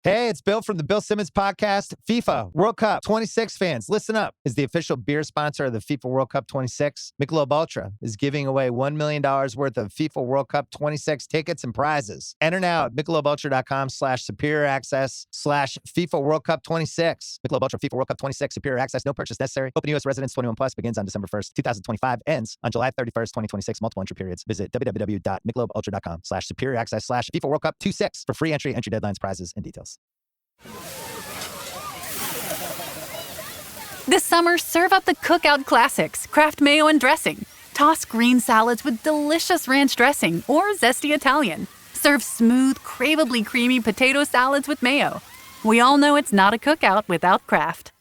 Hey, it's Bill from the Bill Simmons podcast. FIFA World Cup 26 fans, listen up. As the official beer sponsor of the FIFA World Cup 26, Michelob Ultra is giving away $1 million worth of FIFA World Cup 26 tickets and prizes. Enter now at michelobultra.com/superior access/FIFA World Cup 26. Michelob Ultra FIFA World Cup 26 superior access. No purchase necessary. Open U.S. residents 21 plus begins on December 1st, 2025. Ends on July 31st, 2026. Multiple entry periods. Visit www.michelobultra.com/superior access/FIFA World Cup 26 for free entry deadlines, prizes, and details. This summer, serve up the cookout classics, Kraft mayo and dressing. Toss green salads with delicious ranch dressing or zesty Italian. Serve smooth, craveably creamy potato salads with mayo. We all know it's not a cookout without Kraft.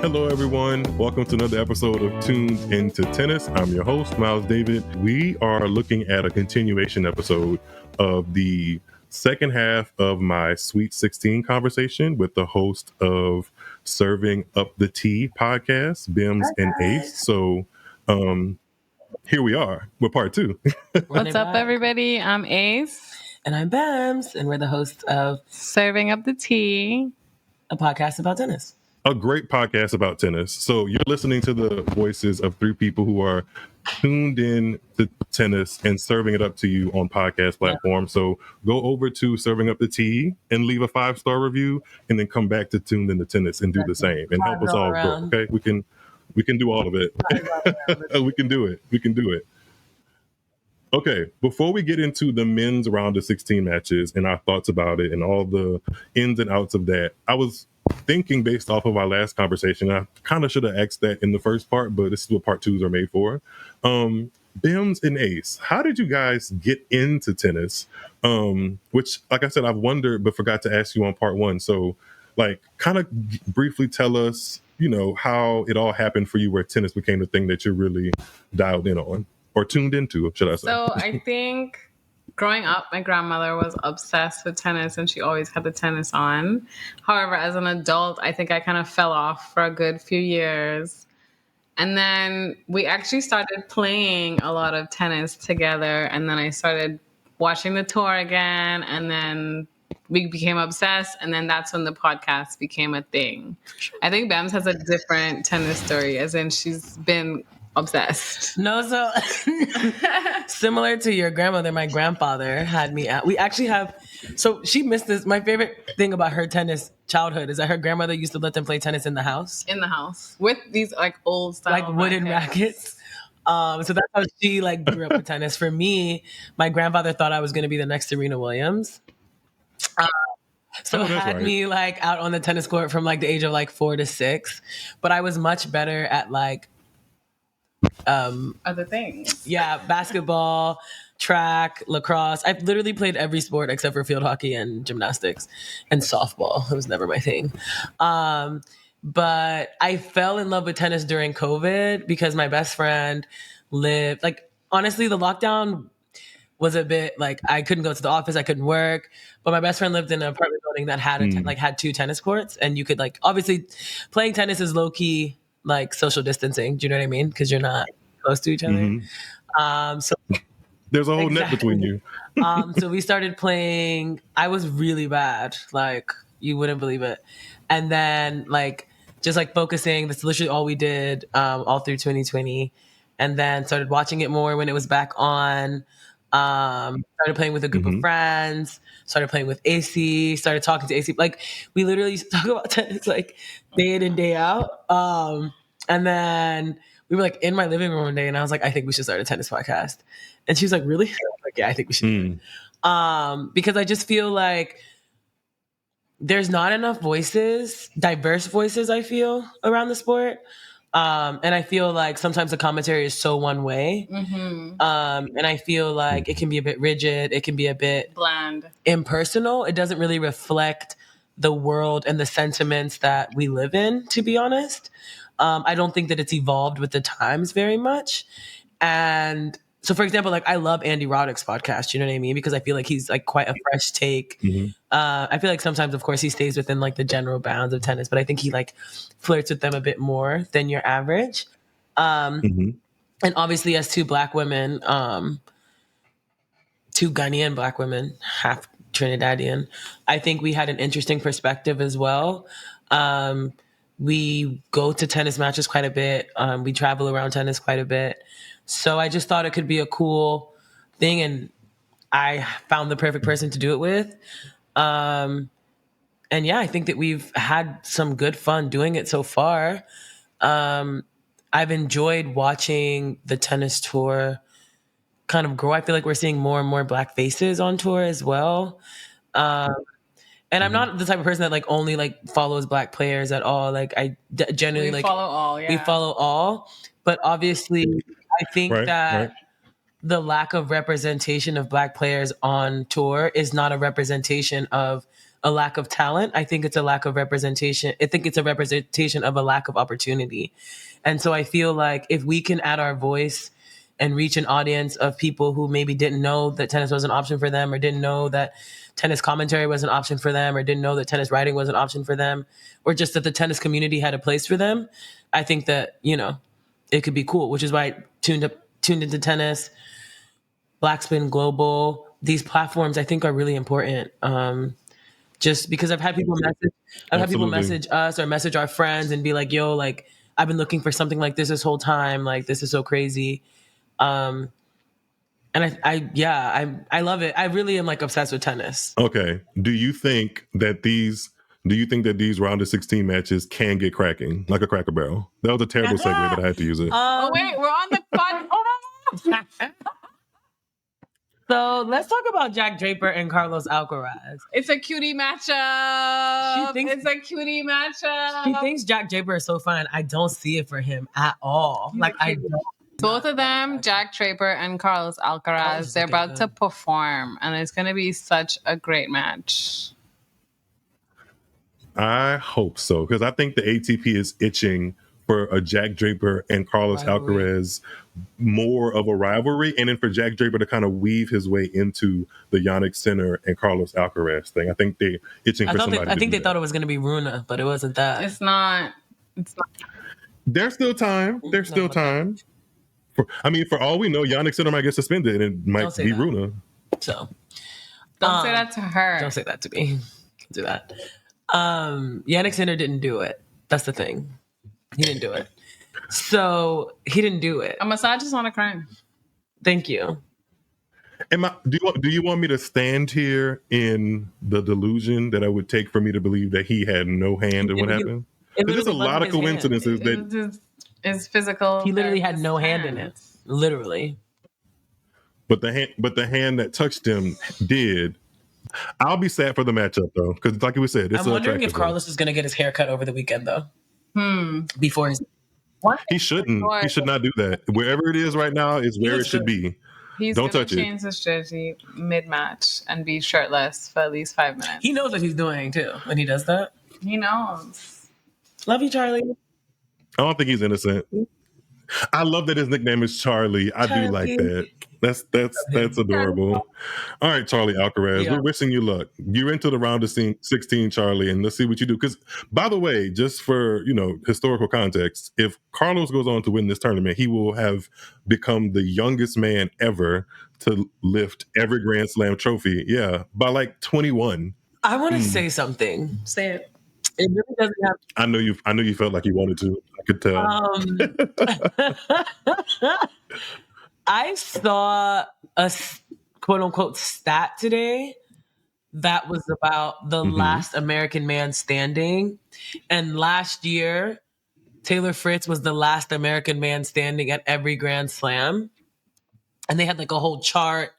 Hello, everyone. Welcome to another episode of Tuned Into Tennis. I'm your host, Myles David. We are looking at a continuation episode of the second half of my Sweet 16 conversation with the host of Serving Up the Tea podcast, Bems and Ace. So here we are with part two. What's up, everybody? I'm Ace. And I'm Bems. And we're the hosts of Serving Up the Tea, a podcast about tennis. A great podcast about tennis. So you're listening to the voices of three people who are tuned in to tennis and serving it up to you on podcast platforms. So go over to Serving Up the Tea and leave a 5-star review, and then come back to Tuned Into Tennis and do the same and help us all grow. Okay, we can do all of it. We can do it. We can do it. Okay, before we get into the men's round of 16 matches and our thoughts about it and all the ins and outs of that, I was thinking based off of our last conversation, I kind of should have asked that in the first part, but this is what part twos are made for. Bems and Ace, how did you guys get into tennis? Which, like I said, I've wondered, but forgot to ask you on part one. So, like, kind of briefly tell us, you know, how it all happened for you where tennis became the thing that you're really dialed in on. Or tuned into, should I say? So I think growing up, my grandmother was obsessed with tennis and she always had the tennis on. However, as an adult, I think I kind of fell off for a good few years. And then we actually started playing a lot of tennis together. And then I started watching the tour again. And then we became obsessed. And then that's when the podcast became a thing. I think Bems has a different tennis story, as in she's been obsessed. No, so similar to your grandmother, my grandfather had me at. We actually have. So she missed this. My favorite thing about her tennis childhood is that her grandmother used to let them play tennis in the house. In the house with these like old style, like wooden rackets. So that's how she like grew up with tennis. For me, my grandfather thought I was going to be the next Serena Williams. So had me like out on the tennis court from like the age of like 4 to 6, but I was much better at like other things. Yeah, basketball, track, lacrosse. I've literally played every sport except for field hockey and gymnastics and softball. It was never my thing. But I fell in love with tennis during COVID because my best friend lived, like, honestly, the lockdown was a bit like I couldn't go to the office, I couldn't work, but my best friend lived in an apartment building that had had 2 tennis courts, and you could like, obviously playing tennis is low key like social distancing. Do you know what I mean? Because you're not close to each other. So there's a whole net between you. So we started playing. I was really bad. Like, you wouldn't believe it. And then like, just like focusing, that's literally all we did all through 2020. And then started watching it more when it was back on. Started playing with a group of friends, started playing with AC, started talking to AC. Like, we literally used to talk about tennis like day in and day out. And then we were like in my living room one day and I was like, I think we should start a tennis podcast. And she was like, really? I was like, yeah, I think we should. Because I just feel like there's not enough voices, diverse voices, I feel, around the sport. And I feel like sometimes the commentary is so one way. And I feel like it can be a bit rigid. It can be a bit bland, impersonal. It doesn't really reflect the world and the sentiments that we live in, to be honest. I don't think that it's evolved with the times very much. And so, for example, like I love Andy Roddick's podcast, you know what I mean? Because I feel like he's like quite a fresh take I feel like sometimes, of course, he stays within like the general bounds of tennis, but I think he like flirts with them a bit more than your average. Mhm. And obviously, as two Black women, two Ghanaian Black women, half Trinidadian, I think we had an interesting perspective as well. We go to tennis matches quite a bit. We travel around tennis quite a bit. So I just thought it could be a cool thing, and I found the perfect person to do it with. And yeah, I think that we've had some good fun doing it so far. I've enjoyed watching the tennis tour kind of grow. I feel like we're seeing more and more Black faces on tour as well. And I'm not the type of person that like only like follows Black players at all. Like generally We like follow all, we follow all. But obviously, I think Right. that the lack of representation of Black players on tour is not a representation of a lack of talent. I think it's a lack of representation. I think it's a representation of a lack of opportunity. And so I feel like if we can add our voice and reach an audience of people who maybe didn't know that tennis was an option for them, or didn't know that tennis commentary was an option for them, or didn't know that tennis writing was an option for them, or just that the tennis community had a place for them, I think that, you know, it could be cool, which is why I tuned into tennis, Blackspin Global. These platforms I think are really important. Just because I've had people message us or message our friends and be like, yo, like I've been looking for something like this whole time. Like this is so crazy. And I love it. I really am like obsessed with tennis. Okay. Do you think that these round of 16 matches can get cracking like a Cracker Barrel? That was a terrible segue, but I had to use it. Oh wait, we're on the pod. So let's talk about Jack Draper and Carlos Alcaraz. It's a cutie matchup. It's a cutie matchup. She thinks Jack Draper is so fun. I don't see it for him at all. Like I don't. Both of them, Jack Draper and Carlos Alcaraz, they're about to perform, and it's going to be such a great match. I hope so, because I think the ATP is itching for a Jack Draper and Carlos Alcaraz more of a rivalry, and then for Jack Draper to kind of weave his way into the Yannick Sinner and Carlos Alcaraz thing. I think they're itching for somebody. I think they thought it was going to be Runa, but it wasn't that. It's not. There's still time. There's still time. For all we know, Yannick Sinner might get suspended, and it might be Runa. So don't say that to her. Don't say that to me. Don't do that. Yannick Sinner didn't do it. That's the thing. He didn't do it. So he didn't do it. A massage is not a crime. Thank you. Do you want me to stand here in the delusion that I would take for me to believe that he had no hand in what happened? There's a lot of coincidences that is physical. He literally had no hand in it. Literally. But the hand that touched him did. I'll be sad for the matchup though, because like we said, I'm wondering if Carlos is going to get his hair cut over the weekend though. Before his. What? He shouldn't. He should not do that. Wherever it is right now is where it should be. Don't touch it. Change his jersey mid-match and be shirtless for at least 5 minutes. He knows what he's doing too when he does that. He knows. Love you, Charlie. I don't think he's innocent. I love that his nickname is Charlie. I do like that. That's adorable. All right, Charlie Alcaraz, we're wishing you luck. You're into the round of 16, Charlie, and let's see what you do. Because, by the way, just for historical context, if Carlos goes on to win this tournament, he will have become the youngest man ever to lift every Grand Slam trophy. Yeah, by like 21. I want to say something. Say it. It really doesn't have. I know you felt like you wanted to. I could tell. I saw a quote unquote stat today that was about the last American man standing. And last year, Taylor Fritz was the last American man standing at every Grand Slam. And they had like a whole chart,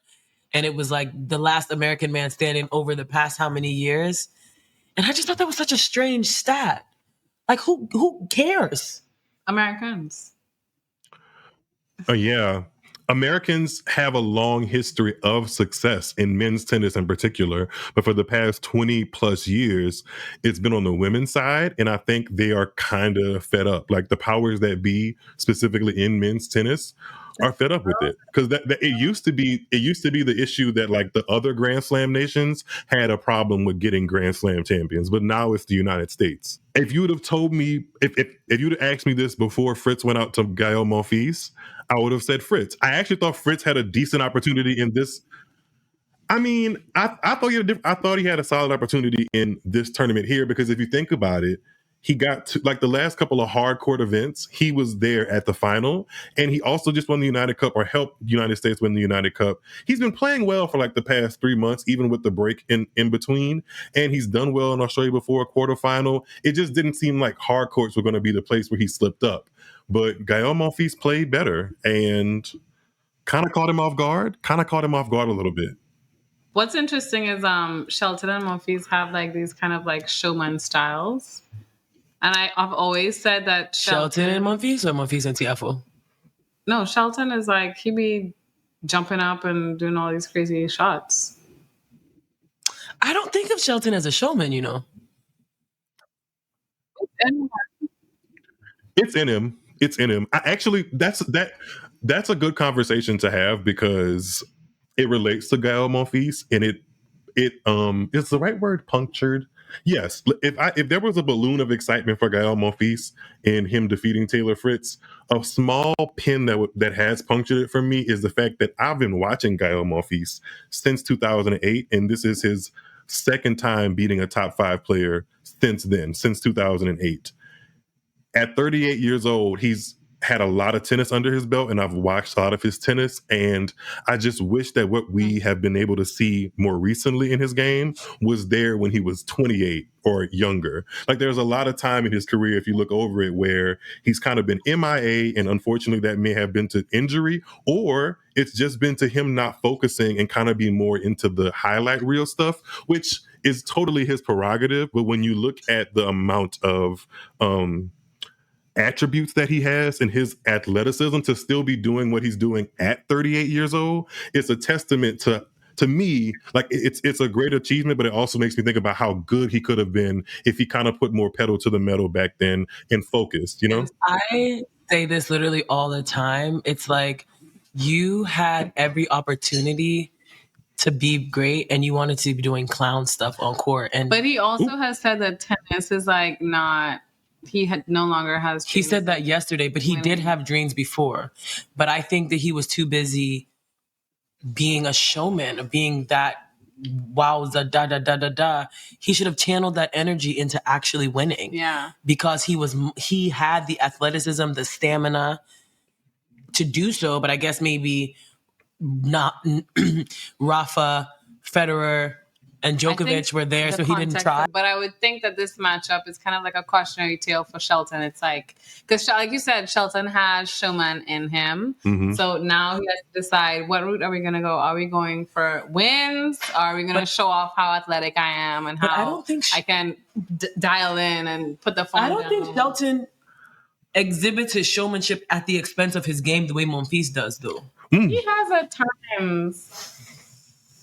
and it was like the last American man standing over the past how many years. And I just thought that was such a strange stat. Like, who cares? Americans. Yeah. Americans have a long history of success in men's tennis in particular, but for the past 20 plus years, it's been on the women's side. And I think they are kind of fed up. Like the powers that be, specifically in men's tennis, are fed up with it, because that it used to be the issue that like the other Grand Slam nations had a problem with getting Grand Slam champions, but now it's the United States. If you would have told me, if you'd have asked me this before Fritz went out to Gael Monfils, I would have said Fritz. I actually thought Fritz had a decent opportunity in this. I mean, I thought he had a solid opportunity in this tournament here, because if you think about it, he got to like the last couple of hard court events, he was there at the final, and he also just won the United Cup, or helped the United States win the United Cup. He's been playing well for like the past 3 months, even with the break in between, and he's done well in Australia before a quarterfinal. It just didn't seem like hard courts were going to be the place where he slipped up. But Gael Monfils played better and kind of caught him off guard a little bit. What's interesting is Shelton and Monfils have like these kind of like showman styles. And I've always said that Shelton and Monfils, or Monfils and Tiafo? No, Shelton is like, he be jumping up and doing all these crazy shots. I don't think of Shelton as a showman, you know. It's in him. I actually, that's a good conversation to have, because it relates to Gael Monfils, and it is the right word, punctured. Yes, if there was a balloon of excitement for Gael Monfils in him defeating Taylor Fritz, a small pin that has punctured it for me is the fact that I've been watching Gael Monfils since 2008, and this is his second time beating a top 5 player since 2008. At 38 years old, he's had a lot of tennis under his belt, and I've watched a lot of his tennis, and I just wish that what we have been able to see more recently in his game was there when he was 28 or younger. Like, there's a lot of time in his career, if you look over it, where he's kind of been MIA, and unfortunately that may have been to injury, or it's just been to him not focusing and kind of being more into the highlight reel stuff, which is totally his prerogative. But when you look at the amount of attributes that he has and his athleticism to still be doing what he's doing at 38 years old, it's a testament to me. Like, it's a great achievement, but it also makes me think about how good he could have been if he kind of put more pedal to the metal back then and focused, you know? I say this literally all the time. It's like, you had every opportunity to be great, and you wanted to be doing clown stuff on court. But he also has said that tennis is like not, no longer has dreams. He said that yesterday, but he did have dreams before. But I think that he was too busy being a showman, being that wowza He should have channeled that energy into actually winning. Yeah. Because he had the athleticism, the stamina to do so, but I guess maybe not. Rafa, Federer, and Djokovic were there, so he didn't try. But I would think that this matchup is kind of like a cautionary tale for Shelton. It's like, because like you said, Shelton has showman in him. Mm-hmm. So now he has to decide, what route are we going to go? Are we going for wins? Are we going to show off how athletic I am and how I don't think I can dial in and put the phone down? I don't think Shelton exhibits his showmanship at the expense of his game the way Monfils does, though. He has at times.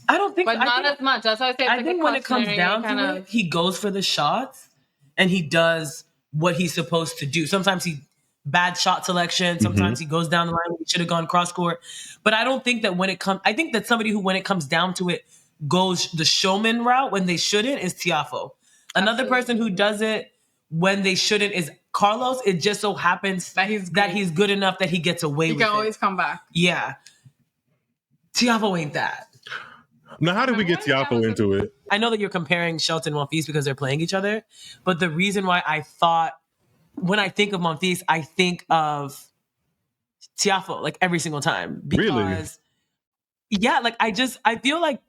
I don't think, but not as much. That's why I say. I think when it comes down to it, he goes for the shots and he does what he's supposed to do. Sometimes he bad shot selection. Sometimes he goes down the line. He should have gone cross court. But I don't think that when it comes, I think that somebody who, when it comes down to it, goes the showman route when they shouldn't is Tiafo. Another person who does it when they shouldn't is Carlos. It just so happens that he's good enough that he gets away with it. He can always come back. Yeah. Tiafo ain't that. Now, how did we get Tiafo into it? I know that you're comparing Shelton and Monfils because they're playing each other, but the reason why I thought, when I think of Monfils, I think of Tiafo like every single time. Because, really? Yeah, like I feel like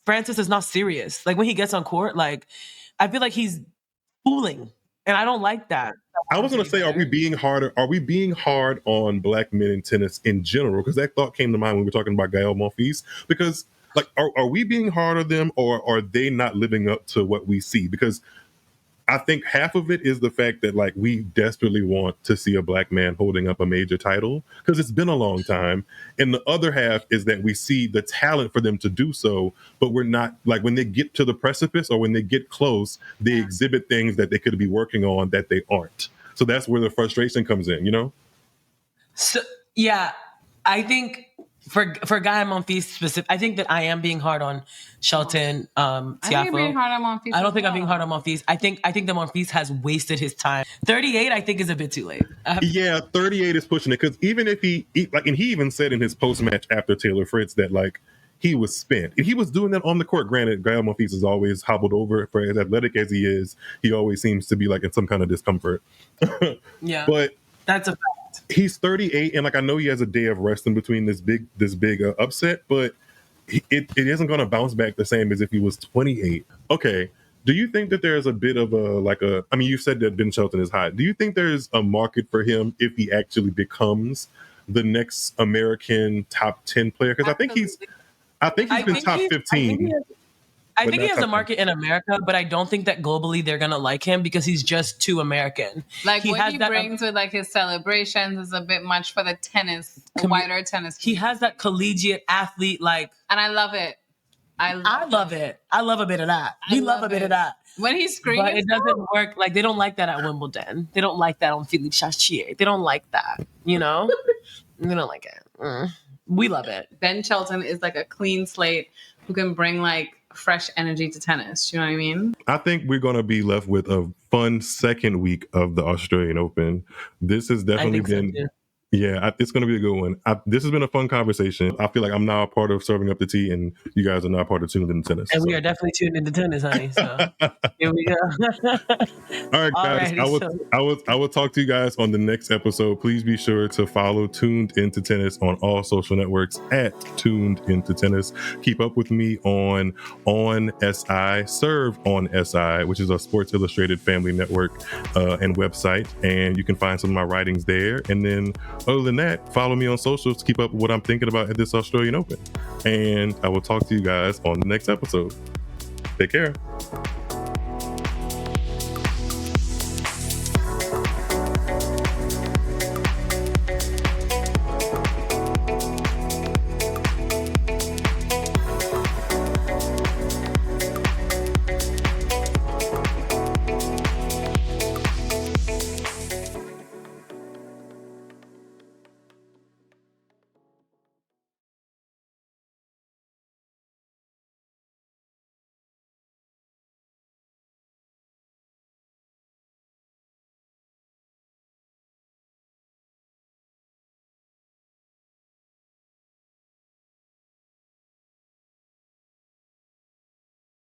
Francis is not serious. Like when he gets on court, like I feel like he's fooling, and I don't like that. I was going to say, are we being hard on black men in tennis in general? Because that thought came to mind when we were talking about Gael Monfils. Because like, are we being hard on them, or are they not living up to what we see? Because I think half of it is the fact that like we desperately want to see a black man holding up a major title because it's been a long time. And the other half is that we see the talent for them to do so, but we're not, like, when they get to the precipice or when they get close, they exhibit things that they could be working on that they aren't. So that's where the frustration comes in, you know? So, yeah. I think for Guy Monfils specific, I think that I am being hard on Shelton Tiafoe. I think you're being hard on Monfils. I don't think I'm being hard on Monfils. I think that Monfils has wasted his time. 38, I think, is a bit too late. Yeah, 38 is pushing it because even if he and he even said in his post match after Taylor Fritz that like he was spent. And he was doing that on the court. Granted, Guy Monfils is always hobbled over. For as athletic as he is, he always seems to be like in some kind of discomfort. Yeah, but that's a fact. He's 38, and like I know he has a day of rest in between this big upset, but it isn't going to bounce back the same as if he was 28. Okay, do you think that there's a bit of I mean, you said that Ben Shelton is hot. Do you think there's a market for him if he actually becomes the next American top 10 player? Because I think he's been top 15. I think he has a market in America, but I don't think that globally they're gonna like him because he's just too American. Like what he brings with like his celebrations is a bit much for the wider tennis. He has that collegiate athlete like, and I love it. I love it. I love a bit of that. We love a bit of that. When he screams, but it doesn't work. Like they don't like that at Wimbledon. They don't like that on Philippe Chatrier. They don't like that. You know, they don't like it. We love it. Ben Shelton is like a clean slate who can bring like fresh energy to tennis. You know what I mean? I think we're going to be left with a fun second week of the Australian Open. This has definitely been... So it's going to be a good one. This has been a fun conversation. I feel like I'm now a part of Serving Up the Tea, and you guys are now part of Tuned Into Tennis. And we are definitely tuned into tennis, honey. So here we go. All right, guys. I will talk to you guys on the next episode. Please be sure to follow Tuned Into Tennis on all social networks at Tuned Into Tennis. Keep up with me on SI, Serve on SI, which is a Sports Illustrated family network and website. And you can find some of my writings there. And then other than that, follow me on socials to keep up with what I'm thinking about at this Australian Open. And I will talk to you guys on the next episode. Take care.